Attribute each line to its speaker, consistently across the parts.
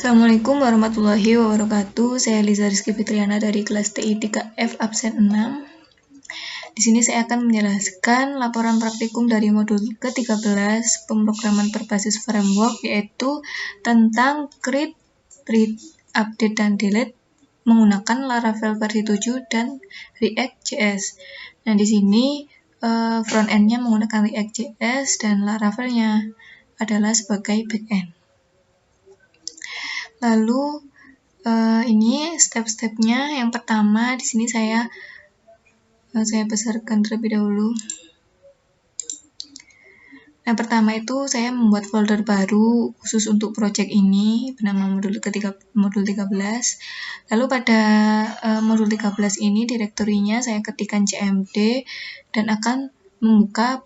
Speaker 1: Assalamualaikum warahmatullahi wabarakatuh. Saya Liza Rizky Fitriana dari kelas TI 3F absen 6. Di sini saya akan menjelaskan laporan praktikum dari modul ke-13 pemrograman berbasis framework, yaitu tentang create, read, update, dan delete menggunakan Laravel versi 7 dan React.js. Nah, di sini front end-nya menggunakan React.js dan Laravel-nya adalah sebagai backend. Lalu ini step-stepnya. Yang pertama di sini saya besarkan terlebih dahulu. Yang pertama itu saya membuat folder baru khusus untuk project ini bernama modul 13. Lalu pada modul 13 ini direktorinya saya ketikkan cmd dan akan membuka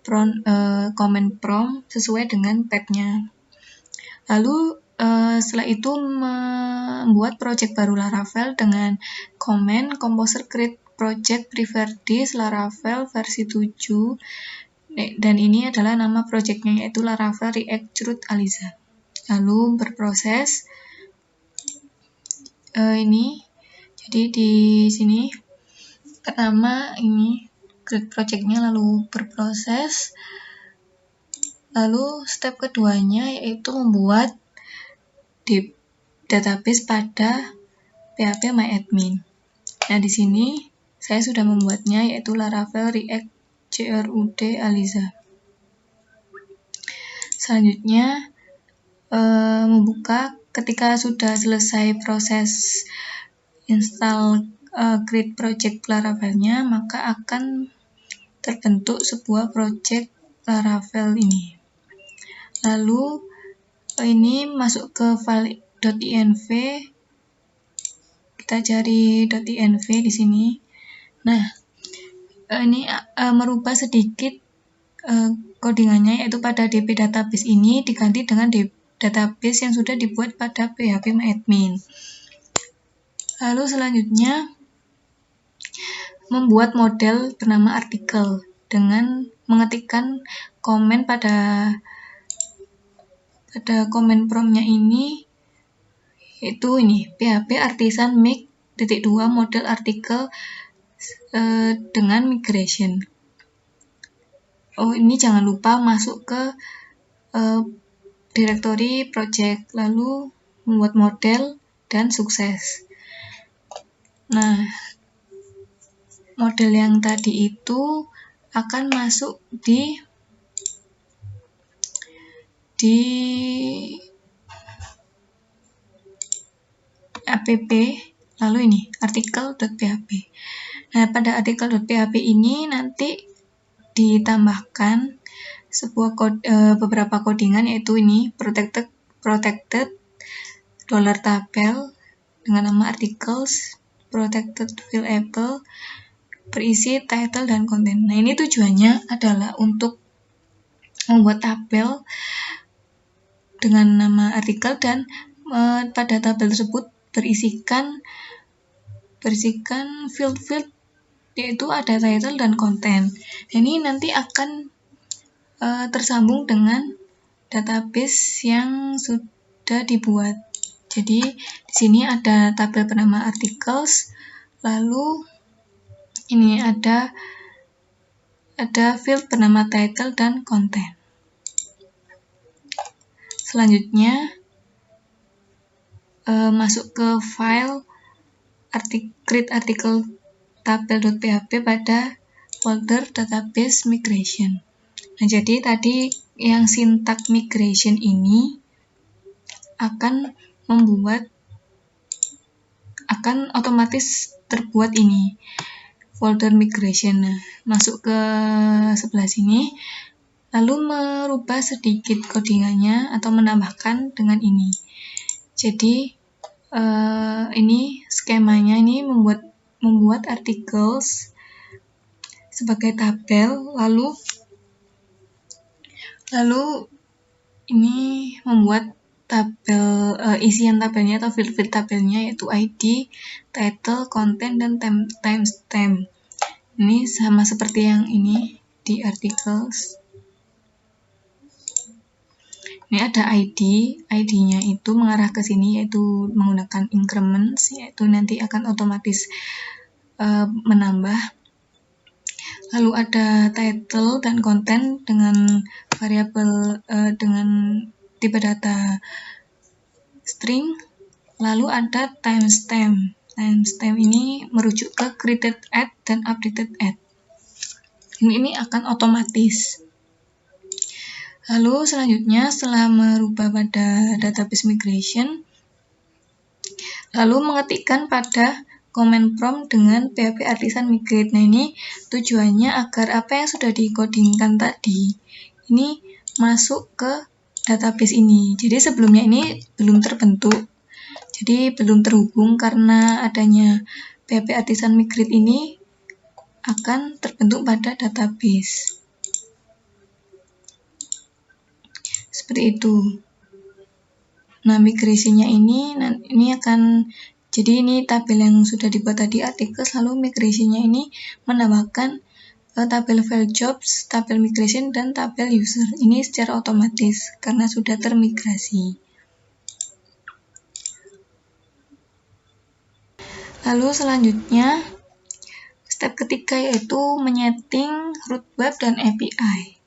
Speaker 1: command prompt sesuai dengan path-nya. Lalu setelah itu membuat project baru Laravel dengan command composer create project private Laravel versi 7, dan ini adalah nama projectnya, yaitu Laravel React Root Aliza. Lalu berproses ini. Jadi di sini pertama ini create projectnya, lalu berproses. Lalu step keduanya yaitu membuat database pada PHP MyAdmin. Nah, di sini saya sudah membuatnya, yaitu Laravel React CRUD Aliza. Selanjutnya membuka. Ketika sudah selesai proses install create project Laravelnya, maka akan terbentuk sebuah project Laravel ini. Lalu ini masuk ke file .env. Kita cari .env di sini. Nah, ini merubah sedikit codingannya, yaitu pada DB database ini diganti dengan database yang sudah dibuat pada PHP MyAdmin. Lalu selanjutnya membuat model bernama artikel dengan mengetikkan komen pada command prompt-nya ini, yaitu ini PHP artisan make .2 model artikel dengan migration. Ini jangan lupa masuk ke directory project, lalu membuat model dan sukses. Nah, model yang tadi itu akan masuk di app, lalu ini artikel.php. Nah, pada artikel.php ini nanti ditambahkan beberapa codingan, yaitu ini protected $tabel dengan nama articles, protected fillable, berisi title dan konten. Nah, ini tujuannya adalah untuk membuat tabel dengan nama artikel dan pada tabel tersebut berisikan field, yaitu ada title dan konten. Ini nanti akan tersambung dengan database yang sudah dibuat. Jadi di sini ada tabel bernama articles, lalu ini ada field bernama title dan konten. Selanjutnya masuk ke file create article tabel.php pada folder database migration. Nah, jadi tadi yang sintak migration ini akan otomatis terbuat ini folder migration. Nah, masuk ke sebelah sini, lalu merubah sedikit codingannya atau menambahkan dengan ini. Jadi ini skemanya, ini membuat articles sebagai tabel, lalu ini membuat tabel isian tabelnya atau field tabelnya, yaitu ID, title, content, dan timestamp. Ini sama seperti yang ini di articles. Ini ada ID-nya itu mengarah ke sini, yaitu menggunakan increments, yaitu nanti akan otomatis menambah. Lalu ada title dan konten dengan variabel dengan tipe data string. Lalu ada timestamp. Timestamp ini merujuk ke created at dan updated at. Ini akan otomatis. Lalu selanjutnya setelah merubah pada database migration, lalu mengetikkan pada command prompt dengan PHP Artisan Migrate. Nah, ini tujuannya agar apa yang sudah dikodingkan tadi ini masuk ke database ini. Jadi sebelumnya ini belum terbentuk. Jadi belum terhubung, karena adanya PHP Artisan Migrate ini akan terbentuk pada database. Seperti itu. Nah, migrasinya ini akan, jadi ini tabel yang sudah dibuat tadi artikel, lalu migrasinya ini menambahkan tabel file jobs, tabel migration, dan tabel user. Ini secara otomatis karena sudah termigrasi. Lalu selanjutnya, step ketiga yaitu menyeting root web dan API.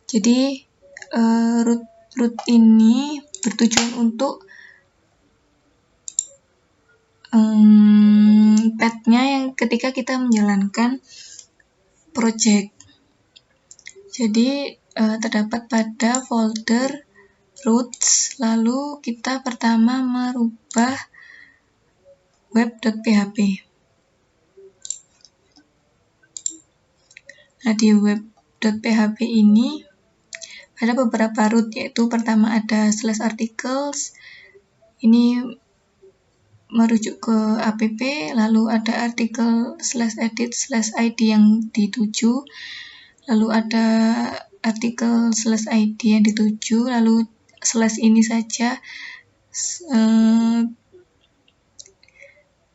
Speaker 1: Jadi root ini bertujuan untuk path-nya yang ketika kita menjalankan project. Jadi terdapat pada folder roots, lalu kita pertama merubah web.php. Nah, di web.php ini ada beberapa root, yaitu pertama ada /articles, ini merujuk ke app, lalu ada artikel /edit/id yang dituju, lalu ada artikel /id yang dituju, lalu / ini saja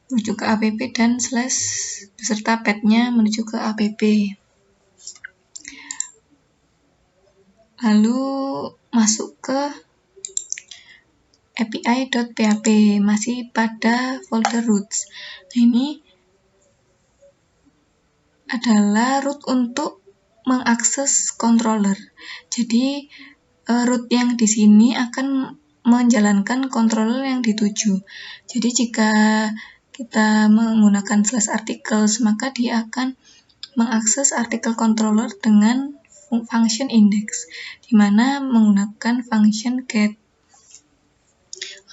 Speaker 1: menuju ke app, dan / beserta path-nya menuju ke app. Lalu masuk ke api.php, masih pada folder roots. Nah, ini adalah root untuk mengakses controller. Jadi root yang di sini akan menjalankan controller yang dituju. Jadi jika kita menggunakan /articles, maka dia akan mengakses artikel controller dengan function index, di mana menggunakan function get.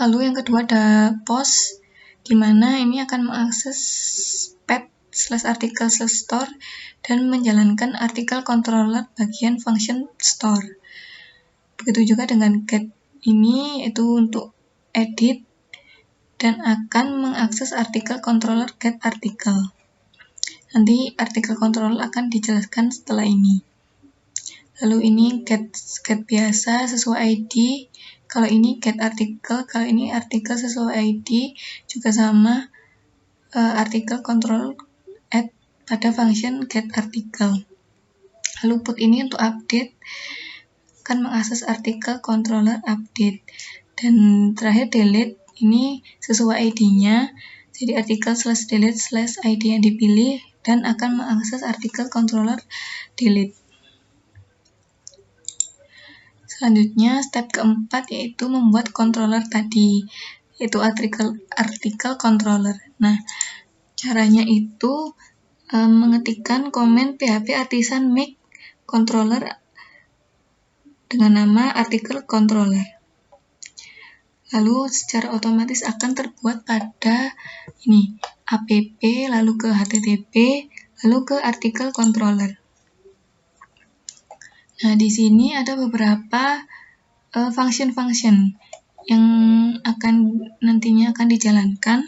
Speaker 1: Lalu yang kedua ada post, di mana ini akan mengakses path /article/store dan menjalankan artikel controller bagian function store. Begitu juga dengan get ini, yaitu untuk edit dan akan mengakses artikel controller get article. Nanti artikel controller akan dijelaskan setelah ini. Lalu ini get biasa sesuai ID. Kalau ini get artikel, kalau ini artikel sesuai ID, juga sama artikel control add pada function get article. Lalu put ini untuk update, akan mengakses artikel controller update. Dan terakhir delete, ini sesuai ID-nya, jadi artikel /delete/ID yang dipilih, dan akan mengakses artikel controller delete. Selanjutnya, step keempat yaitu membuat controller tadi, yaitu artikel controller. Nah, caranya itu mengetikkan komen PHP Artisan make controller dengan nama artikel controller. Lalu secara otomatis akan terbuat pada ini app, lalu ke http, lalu ke artikel controller. Nah, di sini ada beberapa function-function yang nantinya akan dijalankan.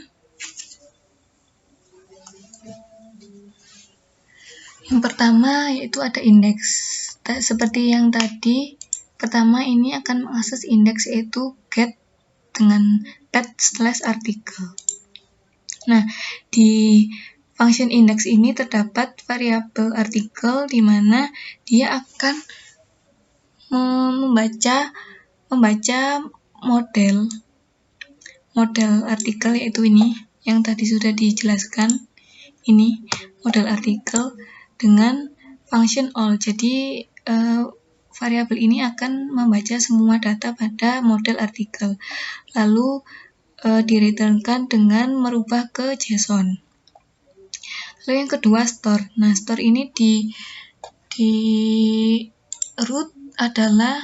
Speaker 1: Yang pertama yaitu ada index. Seperti yang tadi, pertama ini akan mengakses indeks, yaitu get dengan path/artikel. Nah, di function index ini terdapat variabel artikel, di mana dia akan membaca membaca model artikel, yaitu ini yang tadi sudah dijelaskan, ini model artikel dengan function all. Jadi variabel ini akan membaca semua data pada model artikel, lalu direturnkan dengan merubah ke JSON. Lalu yang kedua store. Nah, store ini di root adalah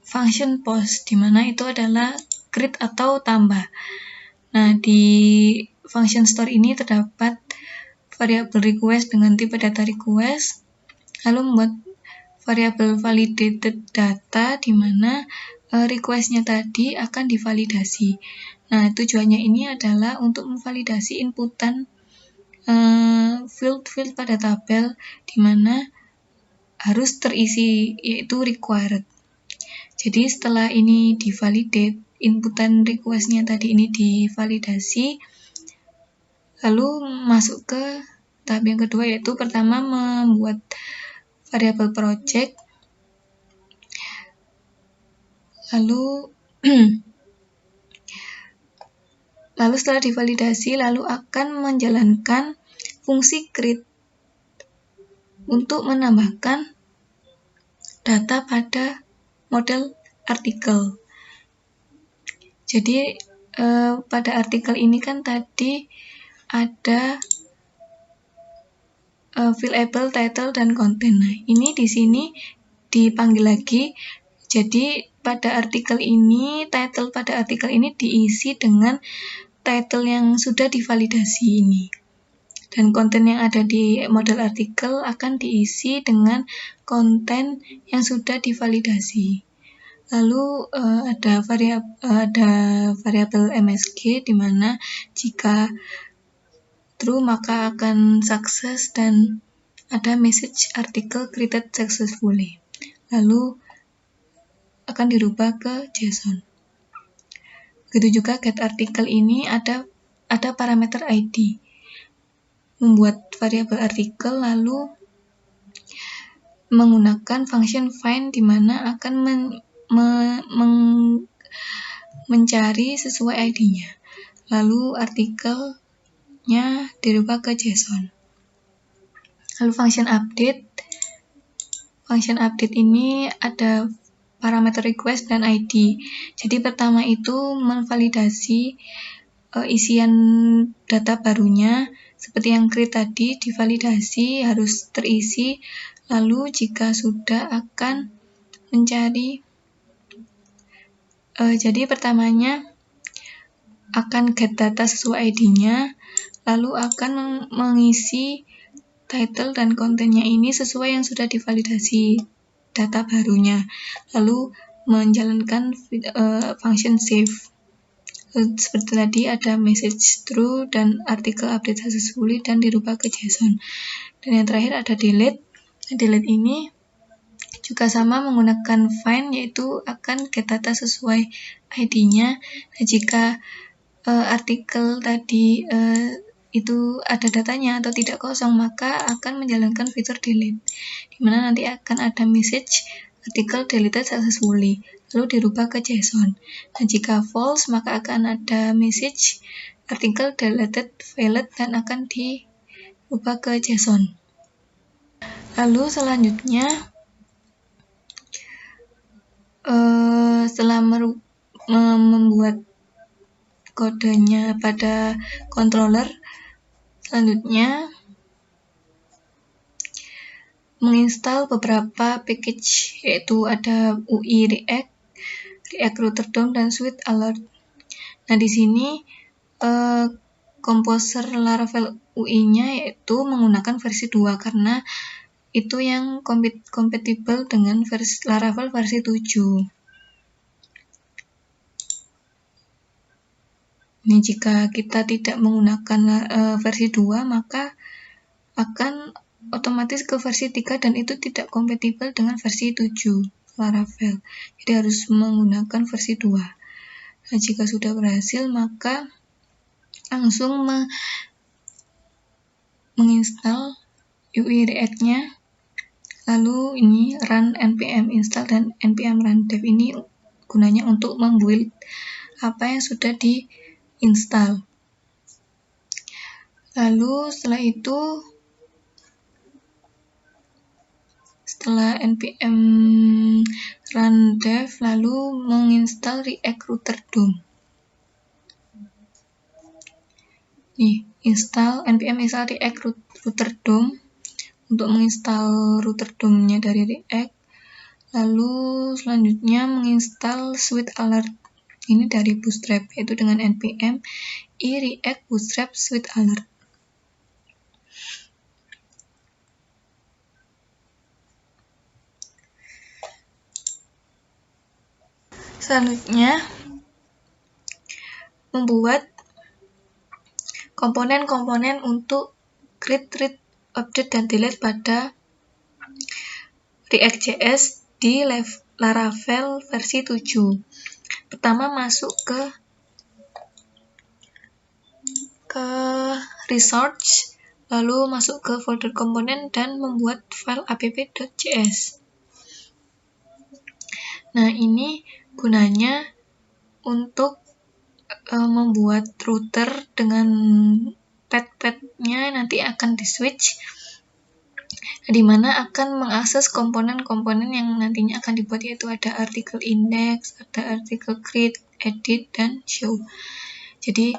Speaker 1: function post, di mana itu adalah create atau tambah. Nah, di function store ini terdapat variabel request dengan tipe data request, lalu membuat variabel validated data, di mana request-nya tadi akan divalidasi. Nah, tujuannya ini adalah untuk memvalidasi inputan field pada tabel, di mana harus terisi, yaitu required. Jadi setelah ini divalidate, inputan request-nya tadi ini divalidasi, lalu masuk ke tahap yang kedua, yaitu pertama membuat variabel project, lalu setelah divalidasi, lalu akan menjalankan fungsi create untuk menambahkan data pada model artikel. Jadi pada artikel ini kan tadi ada fillable, title, dan content. Nah, ini di sini dipanggil lagi. Jadi pada artikel ini, title pada artikel ini diisi dengan title yang sudah divalidasi ini. Dan konten yang ada di model artikel akan diisi dengan konten yang sudah divalidasi. Lalu ada variabel MSG, di mana jika true maka akan sukses dan ada message article created successfully. Lalu akan dirubah ke JSON. Begitu juga get artikel ini ada parameter ID. Membuat variabel artikel lalu menggunakan function find, di mana akan mencari sesuai ID-nya. Lalu artikelnya dirubah ke JSON. Lalu function update ini ada parameter request dan ID. Jadi pertama itu memvalidasi isian data barunya, seperti yang create tadi, divalidasi harus terisi, lalu jika sudah akan mencari, jadi pertamanya akan get data sesuai ID-nya, lalu akan mengisi title dan kontennya ini sesuai yang sudah divalidasi data barunya, lalu menjalankan function save. Seperti tadi ada message true dan artikel update successfully dan dirubah ke JSON. Dan yang terakhir ada delete. Delete ini juga sama menggunakan find, yaitu akan get data sesuai ID-nya. Nah, jika artikel tadi itu ada datanya atau tidak kosong, maka akan menjalankan fitur delete, di mana nanti akan ada message artikel deleted successfully, lalu dirubah ke JSON. Nah, jika false, maka akan ada message artikel deleted failed dan akan dirubah ke JSON. Lalu selanjutnya, setelah membuat kodenya pada controller, selanjutnya menginstal beberapa package, yaitu ada UI React Router DOM, dan Swift Alert. Nah, di sini Composer Laravel UI-nya yaitu menggunakan versi 2, karena itu yang kompatibel dengan Laravel versi 7. Ini jika kita tidak menggunakan versi 2, maka akan otomatis ke versi 3 dan itu tidak kompatibel dengan versi 7 Laravel. Jadi harus menggunakan versi 2. Nah, jika sudah berhasil, maka langsung menginstal UI React-nya, Lalu ini run npm install dan npm run dev ini gunanya untuk membuild apa yang sudah diinstal. Lalu setelah npm run dev, lalu menginstal React Router DOM. Nih, npm install React Router DOM untuk menginstal router DOM-nya dari React. Lalu selanjutnya menginstal Sweet Alert. Ini dari Bootstrap, yaitu dengan npm i react bootstrap Sweet Alert. Selanjutnya membuat komponen-komponen untuk create, read, update, dan delete pada React.js di Laravel versi 7. Pertama masuk ke resource, lalu masuk ke folder komponen dan membuat file app.js. Nah, ini gunanya untuk membuat router dengan path-nya nanti akan di switch, di mana akan mengakses komponen-komponen yang nantinya akan dibuat, yaitu ada artikel index, ada artikel create, edit, dan show. Jadi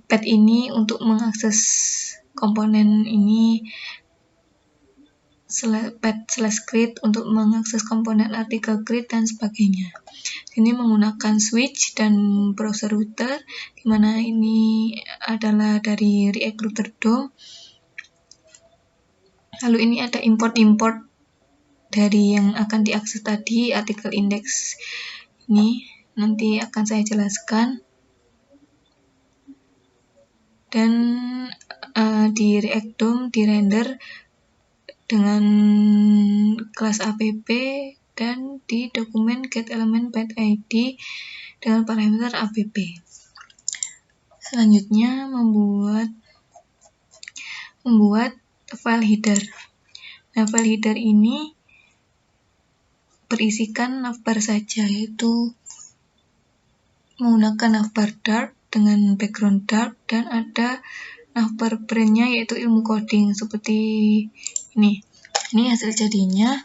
Speaker 1: path ini untuk mengakses komponen ini, path/create untuk mengakses komponen artikel create dan sebagainya. Ini menggunakan switch dan browser router, di mana ini adalah dari React Router DOM. Lalu ini ada import dari yang akan diakses tadi, artikel index ini nanti akan saya jelaskan. Dan di React DOM dirender dengan kelas app dan di dokumen getElementPathID dengan parameter app. Selanjutnya membuat file header. Nah, file header ini berisikan navbar saja, yaitu menggunakan navbar dark dengan background dark, dan ada navbar brand-nya yaitu ilmu coding seperti ini. Ini hasil jadinya.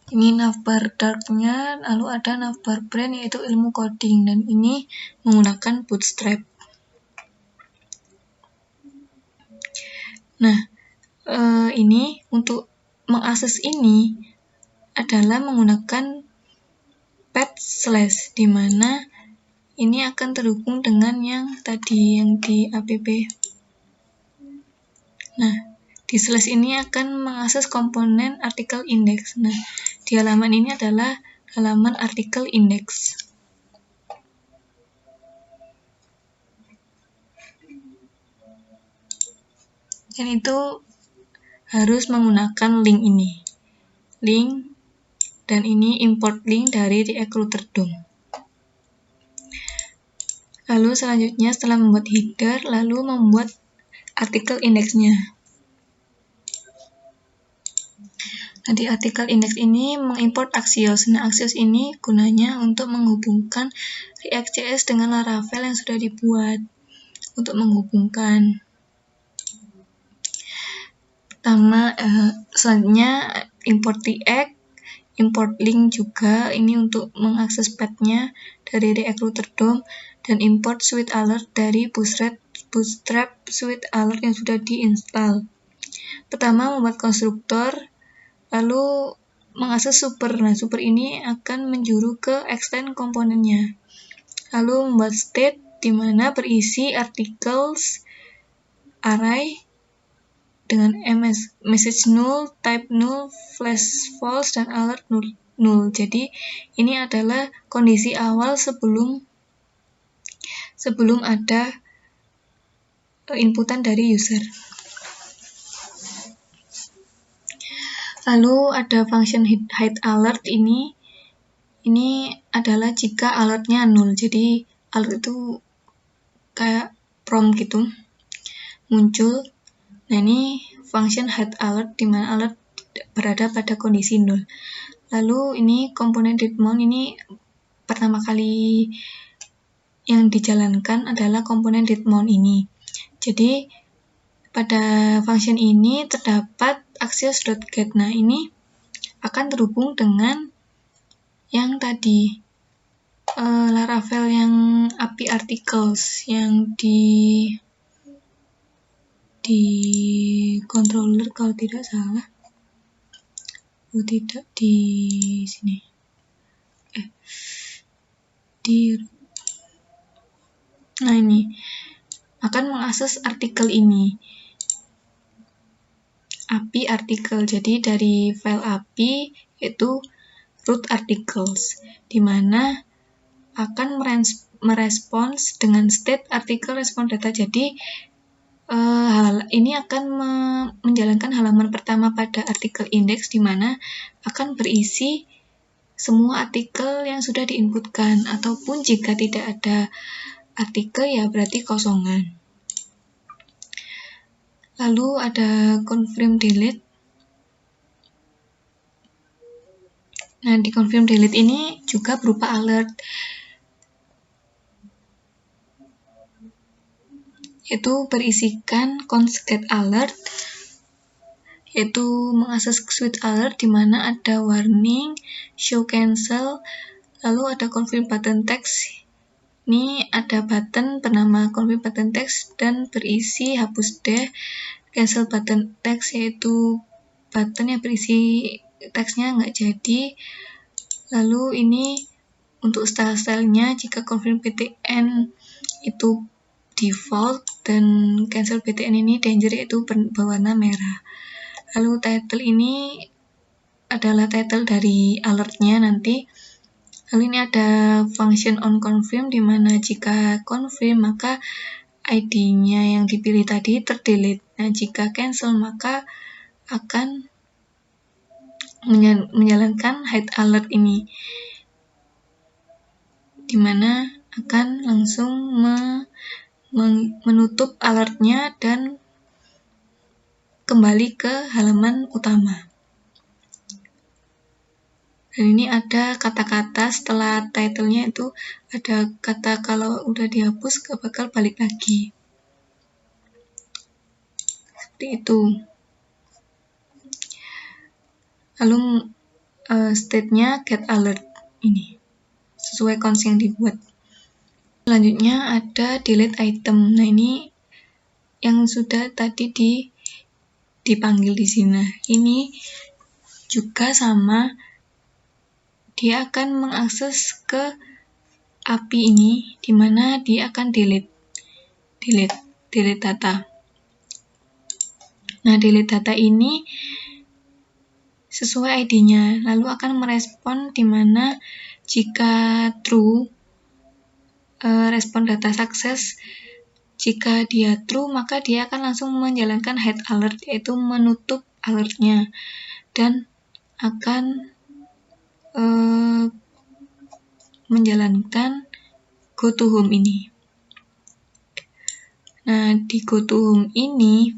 Speaker 1: Ini navbar dark-nya, lalu ada navbar brand yaitu ilmu coding, dan ini menggunakan Bootstrap. Nah, ini untuk mengakses ini adalah menggunakan path/, di mana ini akan terhubung dengan yang tadi yang di app. Nah, di slash ini akan mengakses komponen artikel index. Nah, di halaman ini adalah halaman artikel index. Dan itu harus menggunakan link ini. Link, dan ini import link dari React Router DOM. Lalu selanjutnya setelah membuat header, lalu membuat artikel indeksnya. Nah, di artikel index ini mengimport Axios. Nah, Axios ini gunanya untuk menghubungkan React.js dengan Laravel yang sudah dibuat. Untuk menghubungkan. Pertama, selanjutnya import React, import link juga, ini untuk mengakses path-nya dari React Router DOM, dan import Sweet Alert dari Bootstrap Sweet Alert yang sudah diinstal. Pertama, membuat konstruktor, lalu mengakses super. Nah, super ini akan menjuru ke extend komponennya. Lalu membuat state, di mana berisi articles array dengan message null, type null, flash false, dan alert null. Jadi ini adalah kondisi awal sebelum ada inputan dari user. Lalu ada function hide alert ini adalah jika alertnya null. Jadi alert itu kayak prompt gitu muncul. Nah, ini function hide alert, di mana alert berada pada kondisi 0. Lalu ini komponen read mount ini pertama kali yang dijalankan adalah komponen read mount ini. Jadi pada function ini terdapat axios.get. Nah, ini akan terhubung dengan yang tadi Laravel yang API articles yang di controller kalau tidak salah. Tidak di sini. Nah, ini akan mengakses artikel ini. API artikel. Jadi dari file API itu root articles, di mana akan merespons dengan state artikel respon data. Jadi ini akan menjalankan halaman pertama pada artikel index, di mana akan berisi semua artikel yang sudah diinputkan, ataupun jika tidak ada artikel ya berarti kosongan. Lalu ada confirm delete. Nah, di confirm delete ini juga berupa alert, yaitu berisikan const get alert, yaitu mengakses switch alert di mana ada warning, show cancel, lalu ada confirm button text. Ini ada button bernama confirm button text dan berisi hapus deh, cancel button text, yaitu button yang berisi teksnya nggak jadi. Lalu ini untuk style-stylenya, jika confirm btn itu default dan cancel btn ini danger, yaitu berwarna merah. Lalu title ini adalah title dari alertnya nanti. Lalu ini ada function on confirm, di mana jika confirm maka ID-nya yang dipilih tadi terdelete. Nah, jika cancel maka akan menjalankan hide alert ini, di mana akan langsung menutup alertnya dan kembali ke halaman utama. Dan ini ada kata-kata setelah title-nya, itu ada kata kalau udah dihapus gak bakal balik lagi. Seperti itu. Lalu state-nya get alert ini sesuai cons yang dibuat. Selanjutnya ada delete item. Nah, ini yang sudah tadi dipanggil di sini. Ini juga sama, dia akan mengakses ke API ini, di mana dia akan delete data. Nah, delete data ini sesuai ID-nya, lalu akan merespon di mana jika true respon data sukses. Jika dia true maka dia akan langsung menjalankan hide alert, yaitu menutup alertnya, dan akan menjalankan go to home ini. Nah, di go to home ini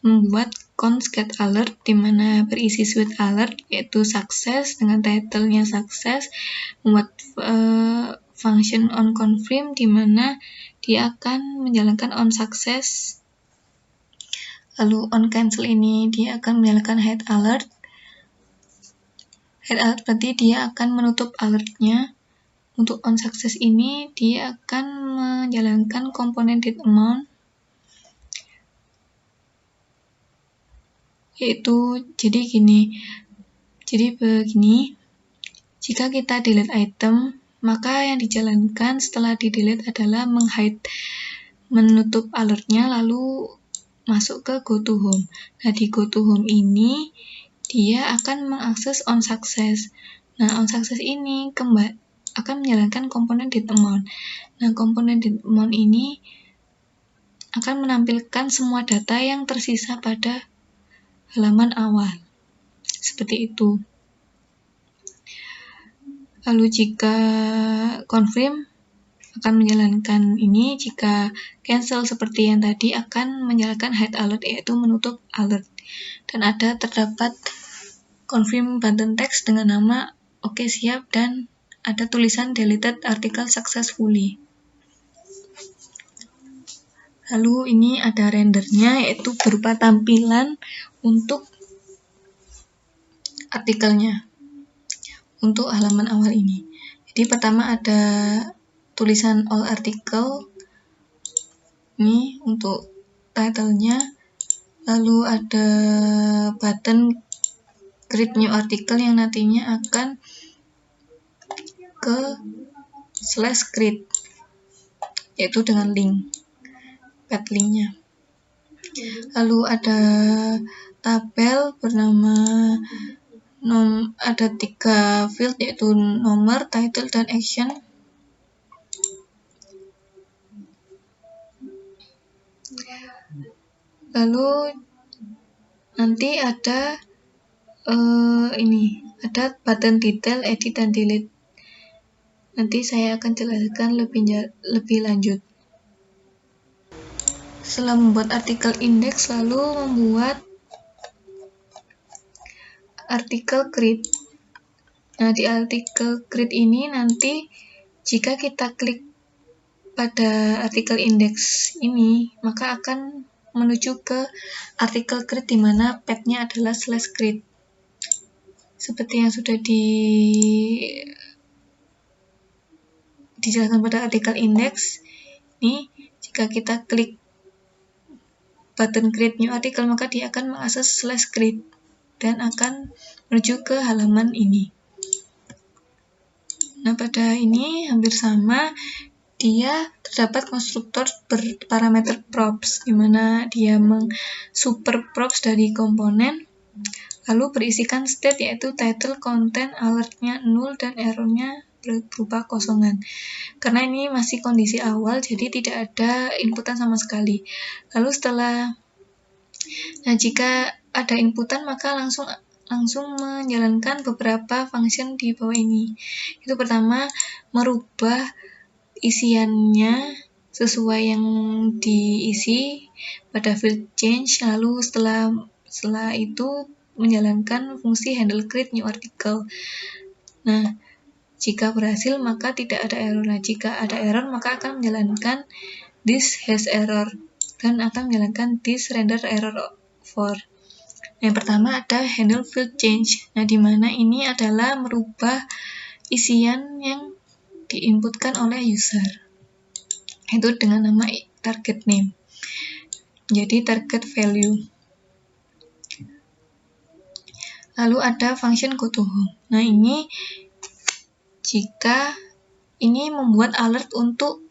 Speaker 1: membuat const get alert, di mana berisi switch alert, yaitu sukses dengan title-nya sukses, membuat function on confirm, di mana dia akan menjalankan on sukses. Lalu on cancel ini dia akan menjalankan hide alert. Hide alert berarti dia akan menutup alertnya. Untuk on sukses ini dia akan menjalankan komponen read amount, yaitu jadi begini, jika kita delete item, maka yang dijalankan setelah di delete adalah menutup alertnya, lalu masuk ke go to home. Nah, di go to home ini dia akan mengakses on success. Nah, on success ini akan menjalankan komponen read amount. Nah, komponen read amount ini akan menampilkan semua data yang tersisa pada halaman awal. Seperti itu. Lalu jika confirm akan menjalankan ini, jika cancel seperti yang tadi akan menjalankan hide alert, yaitu menutup alert. dan terdapat confirm button text dengan nama oke siap dan ada tulisan deleted article successfully. Lalu ini ada rendernya, yaitu berupa tampilan untuk artikelnya untuk halaman awal ini. Jadi pertama ada tulisan all article ini untuk title-nya, lalu ada button create new article yang nantinya akan ke /create, yaitu dengan link, pad linknya. Lalu ada tabel bernama ada 3 field, yaitu nomor, title, dan action. Lalu nanti ada ada button detail, edit, dan delete. Nanti saya akan jelaskan lebih lanjut. Setelah membuat artikel indeks, lalu membuat artikel create. Nah, di artikel create ini nanti jika kita klik pada artikel indeks ini, maka akan menuju ke artikel create di mana path-nya adalah /create. Seperti yang sudah dijelaskan pada artikel indeks. Ini jika kita klik button create new article, maka dia akan mengakses /create dan akan menuju ke halaman ini. Nah, pada ini hampir sama, dia terdapat konstruktor berparameter props, di mana dia super props dari komponen, lalu berisikan state, yaitu title, content, alert-nya 0, dan error-nya berupa kosongan. Karena ini masih kondisi awal, jadi tidak ada inputan sama sekali. Lalu jika ada inputan, maka langsung menjalankan beberapa function di bawah ini. Itu pertama, merubah isiannya sesuai yang diisi pada field change, lalu setelah itu menjalankan fungsi handle create new article. Nah, jika berhasil maka tidak ada error. Nah, jika ada error maka akan menjalankan this has error dan akan menjalankan this render error for. Yang pertama ada handle field change. Nah, di mana ini adalah merubah isian yang diinputkan oleh user, itu dengan nama target name jadi target value. Lalu ada function go to home. Nah, ini jika ini membuat alert untuk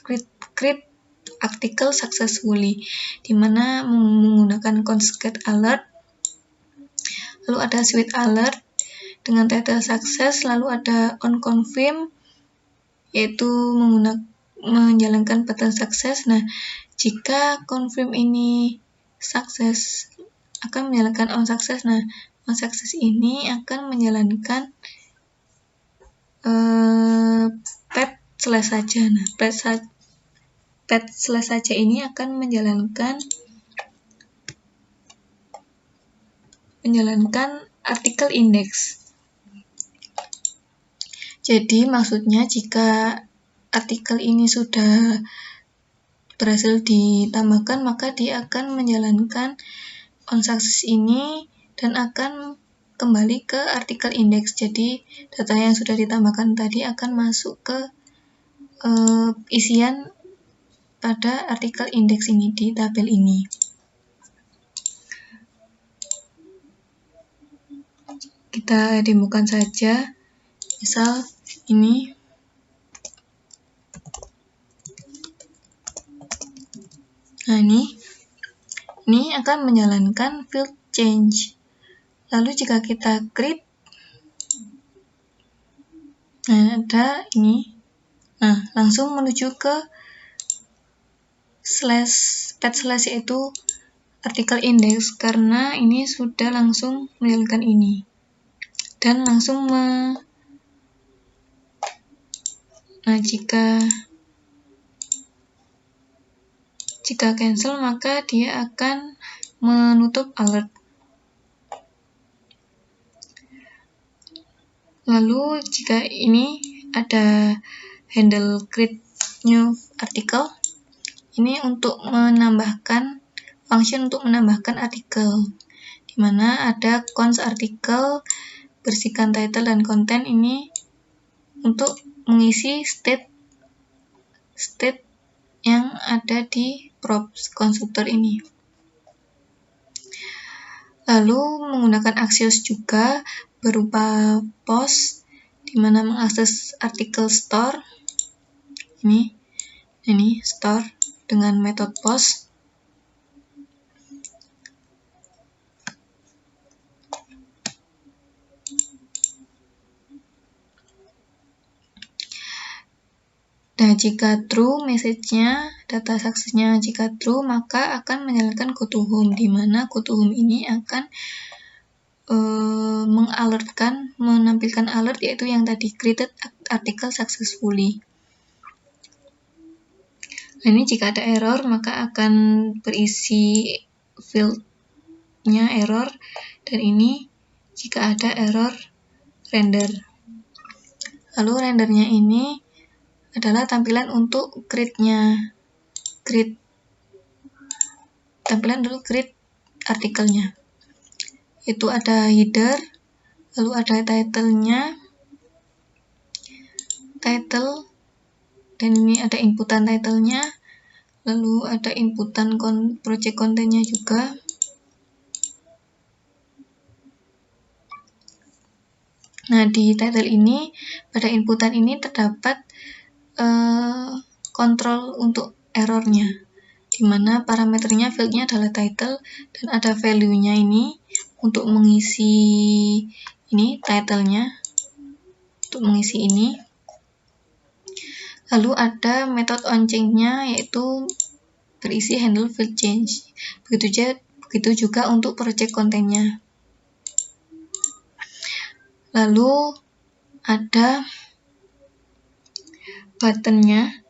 Speaker 1: create article successfully, di mana menggunakan conjugate alert. Lalu ada switch alert dengan title success, lalu ada on confirm, yaitu menjalankan button success. Nah, jika confirm ini sukses, akan menjalankan on success. Nah, on success ini akan menjalankan path /saja. Nah, path /saja ini akan menjalankan artikel index. Jadi maksudnya jika artikel ini sudah berhasil ditambahkan, maka dia akan menjalankan on success ini dan akan kembali ke artikel index. Jadi data yang sudah ditambahkan tadi akan masuk ke isian pada artikel index ini di tabel ini. Kita demokan saja. Misal ini. Nah, ini akan menjalankan field change. Lalu jika kita create, nah ada ini. Nah, langsung menuju ke path / yaitu artikel index, karena ini sudah langsung menjalankan ini. Dan langsung nah, jika cancel maka dia akan menutup alert. Lalu jika ini ada handle create new article, ini untuk menambahkan function untuk menambahkan artikel, di mana ada cons artikel, bersihkan title dan konten ini untuk mengisi state yang ada di props konstruktor ini. Lalu menggunakan Axios juga berupa post, di mana mengakses artikel store ini store dengan metode post. Nah, jika true message-nya, data suksesnya jika true, maka akan menyalakan go to home, di mana go to home ini akan mengalertkan, menampilkan alert, yaitu yang tadi created article successfully. Nah, ini jika ada error, maka akan berisi field-nya error, dan ini jika ada error render. Lalu rendernya ini adalah tampilan untuk create-nya. Tampilan dulu create artikelnya. Itu ada header, lalu ada title-nya, title, dan ini ada inputan title-nya, lalu ada inputan project kontennya juga. Nah, di title ini, pada inputan ini terdapat kontrol untuk errornya, di mana parameternya fieldnya adalah title, dan ada value-nya ini untuk mengisi ini title-nya, untuk mengisi ini. Lalu ada method onChange-nya, yaitu berisi handle field change. Begitu juga untuk project kontennya. Lalu ada button-nya.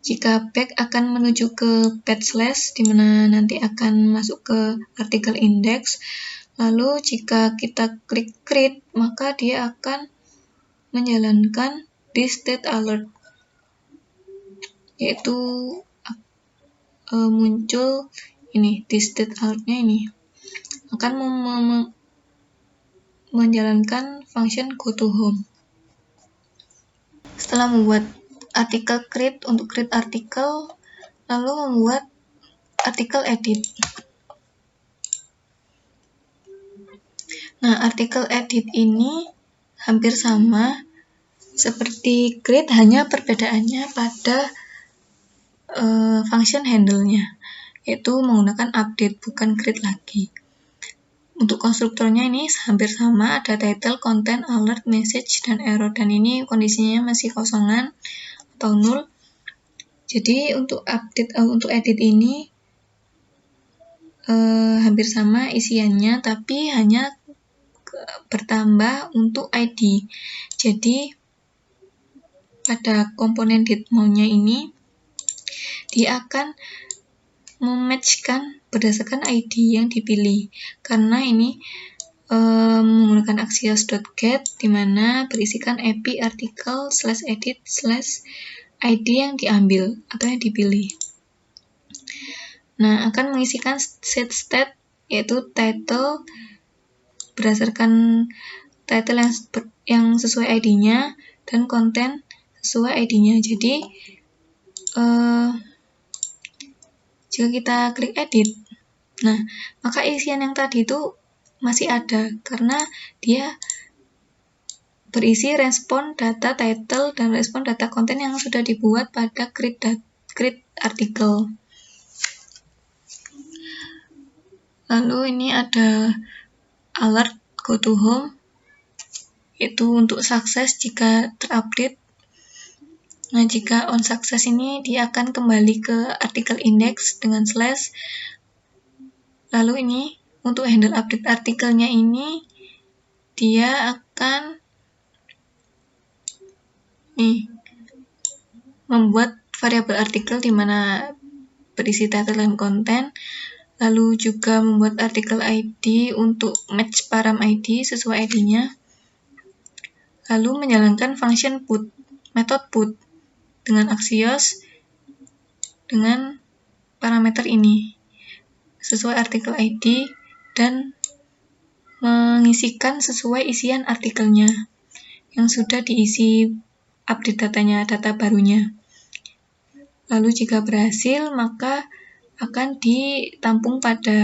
Speaker 1: Jika back akan menuju ke page slash, di mana nanti akan masuk ke artikel index. Lalu jika kita klik create, maka dia akan menjalankan this state alert, yaitu muncul ini this state alertnya ini akan menjalankan function go to home. Setelah membuat artikel create untuk create artikel, lalu membuat artikel edit. Nah, artikel edit ini hampir sama seperti create, hanya perbedaannya pada function handle-nya, yaitu menggunakan update, bukan create lagi. Untuk konstruktornya ini hampir sama, ada title, content, alert, message, dan error, dan ini kondisinya masih kosongan atau null. Jadi untuk update untuk edit ini hampir sama isiannya, tapi hanya bertambah untuk ID. Jadi pada komponen didmo-nya ini dia akan mematchkan berdasarkan ID yang dipilih, karena ini menggunakan Axios.get, di mana berisikan AP artikel /edit /ID yang diambil atau yang dipilih. Nah, akan mengisikan set state, yaitu title berdasarkan title yang sesuai ID-nya, dan konten sesuai ID-nya. Jadi jika kita klik edit, nah maka isian yang tadi itu masih ada, karena dia berisi respon data title dan respon data konten yang sudah dibuat pada create artikel. Lalu ini ada alert go to home, itu untuk sukses jika terupdate. Nah, jika on success ini dia akan kembali ke artikel index dengan slash. Lalu ini untuk handle update artikelnya ini dia akan membuat variabel artikel di mana berisi title dan konten. lalu juga membuat artikel ID untuk match param ID sesuai ID-nya, lalu menjalankan function put, metode put dengan Axios dengan parameter ini sesuai artikel ID dan mengisikan sesuai isian artikelnya yang sudah diisi update datanya, data barunya. Lalu jika berhasil, maka akan ditampung pada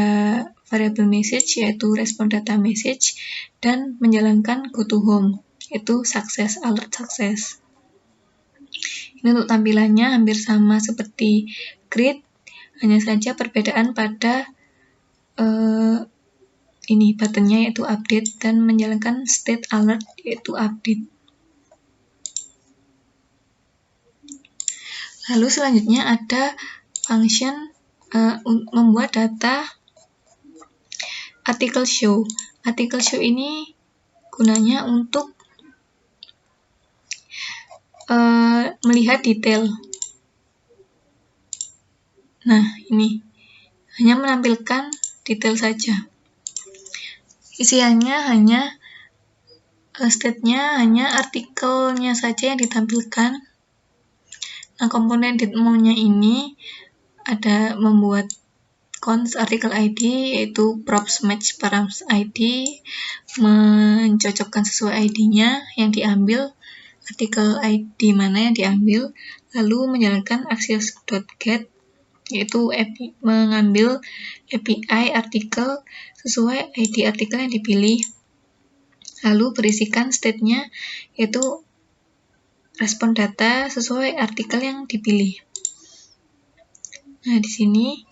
Speaker 1: variable message yaitu respon data message dan menjalankan go to home yaitu success, alert success. Ini untuk tampilannya hampir sama seperti grid, hanya saja perbedaan pada ini buttonnya yaitu update dan menjalankan state alert yaitu update. Lalu selanjutnya ada function membuat data article show. Article show ini gunanya untuk melihat detail. Nah, ini hanya menampilkan detail saja. Isiannya hanya state-nya hanya artikelnya saja yang ditampilkan. Nah, komponen didmo-nya ini ada membuat cons artikel ID yaitu props match params ID, mencocokkan sesuai ID-nya yang diambil, artikel ID mana yang diambil, lalu menjalankan axios.get yaitu mengambil API artikel sesuai ID artikel yang dipilih, lalu berisikan state-nya yaitu respon data sesuai artikel yang dipilih. Nah, di sini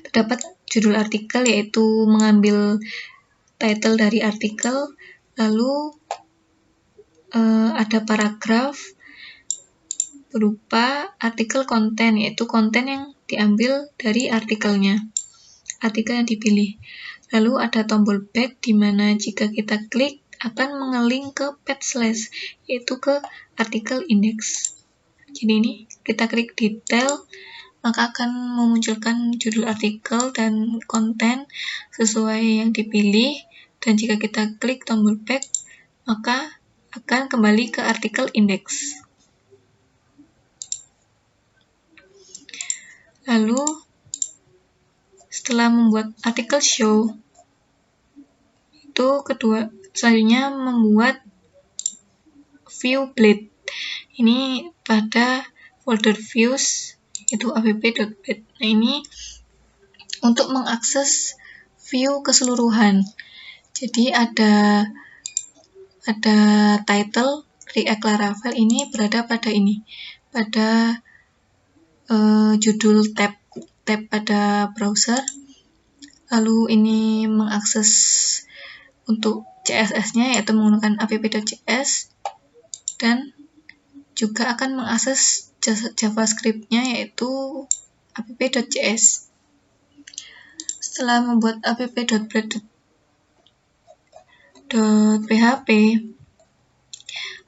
Speaker 1: terdapat judul artikel yaitu mengambil title dari artikel, lalu ada paragraf berupa artikel konten yaitu konten yang diambil dari artikelnya, artikel yang dipilih. Lalu ada tombol back di mana jika kita klik akan mengeling ke page slash yaitu ke artikel index. Jadi ini kita klik detail maka akan memunculkan judul artikel dan konten sesuai yang dipilih, dan jika kita klik tombol back maka akan kembali ke artikel index. Lalu setelah membuat artikel show itu selanjutnya membuat view blade. Ini pada folder views itu app.blade. Nah, ini untuk mengakses view keseluruhan. Jadi ada title React Laravel ini berada pada ini, pada judul tab pada browser. Lalu ini mengakses untuk CSS-nya yaitu menggunakan app.js dan juga akan mengakses JavaScript-nya yaitu app.js. Setelah membuat app.blade.php,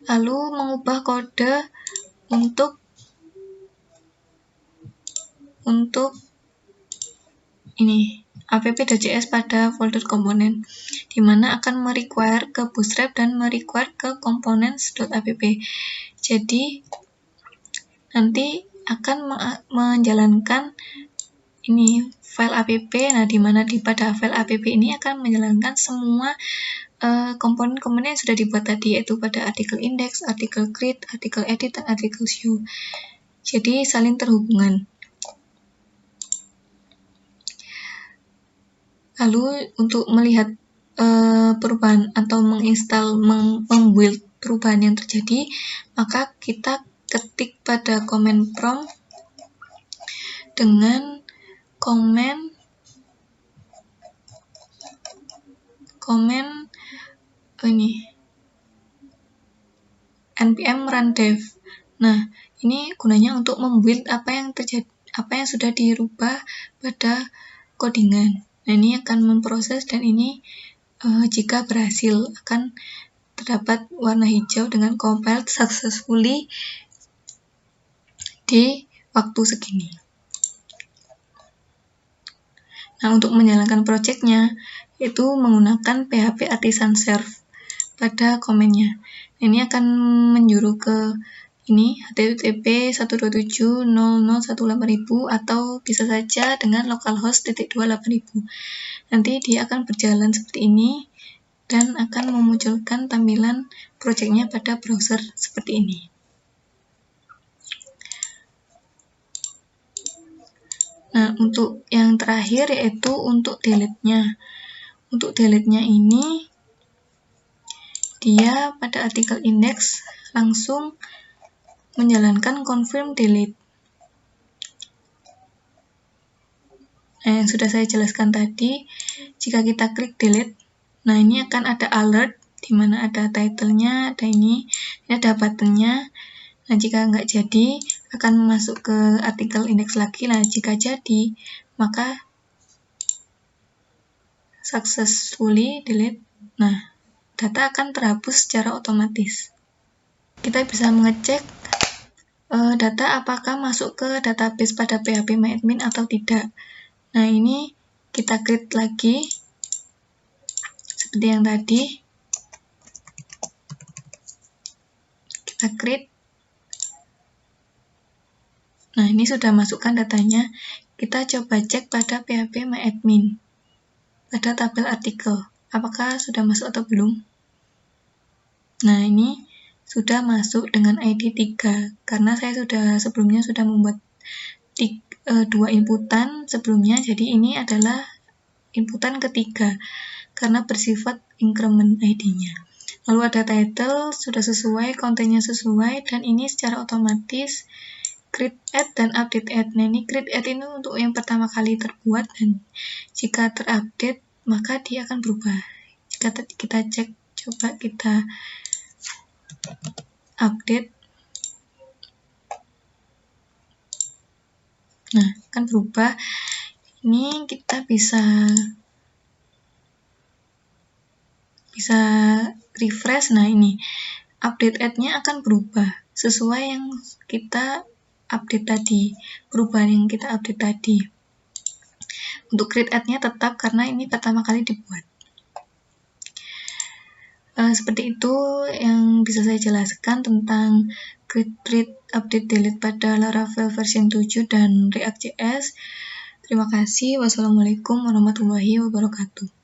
Speaker 1: lalu mengubah kode untuk ini app.js pada folder komponen, di mana akan merequire ke Bootstrap dan merequire ke components.app. Jadi nanti akan menjalankan ini file app. Nah, di mana pada file app ini akan menjalankan semua komponen-komponen yang sudah dibuat tadi, yaitu pada artikel index, artikel grid, artikel edit, dan artikel show. Jadi saling terhubungan. Lalu untuk melihat perubahan atau menginstal, membuild perubahan yang terjadi, maka kita ketik pada command prompt dengan command ini npm run dev. Nah, ini gunanya untuk membuild apa yang sudah dirubah pada codingan. Nah, ini akan memproses, dan ini jika berhasil akan terdapat warna hijau dengan compiled successfully di waktu segini. Nah, untuk menjalankan projectnya itu menggunakan PHP Artisan Serve pada komennya. Ini akan menjuru ke ini http 127.0.1.8.000 atau bisa saja dengan localhost .2.8.000. Nanti dia akan berjalan seperti ini dan akan memunculkan tampilan projectnya pada browser seperti ini. Nah, untuk yang terakhir yaitu untuk delete-nya. Untuk delete-nya ini, dia pada artikel index langsung menjalankan confirm delete. Nah, yang sudah saya jelaskan tadi, jika kita klik delete, nah ini akan ada alert, di mana ada title-nya, ada ini ada button-nya. Nah, jika nggak jadi, akan masuk ke artikel index lagi. Nah, jika jadi, maka successfully delete. Nah, data akan terhapus secara otomatis. Kita bisa mengecek data apakah masuk ke database pada phpMyAdmin atau tidak. Nah, ini kita create lagi, seperti yang tadi. Kita create. Nah, ini sudah masukkan datanya. Kita coba cek pada phpMyAdmin, pada tabel artikel. Apakah sudah masuk atau belum? Nah, ini sudah masuk dengan ID 3, karena saya sebelumnya sudah membuat 2 inputan sebelumnya, jadi ini adalah inputan ketiga, karena bersifat increment ID-nya. Lalu ada title, sudah sesuai, kontennya sesuai, dan ini secara otomatis create add dan update add. Nah, ini create add ini untuk yang pertama kali terbuat, dan jika terupdate maka dia akan berubah. Jika kita cek, coba kita update, nah akan berubah. Ini kita bisa refresh. Nah, ini update add-nya akan berubah sesuai yang kita update tadi, perubahan yang kita update tadi. Untuk create add-nya tetap karena ini pertama kali dibuat. Seperti itu yang bisa saya jelaskan tentang create, update, delete pada Laravel version 7 dan React.js. Terima kasih. Wassalamualaikum warahmatullahi wabarakatuh.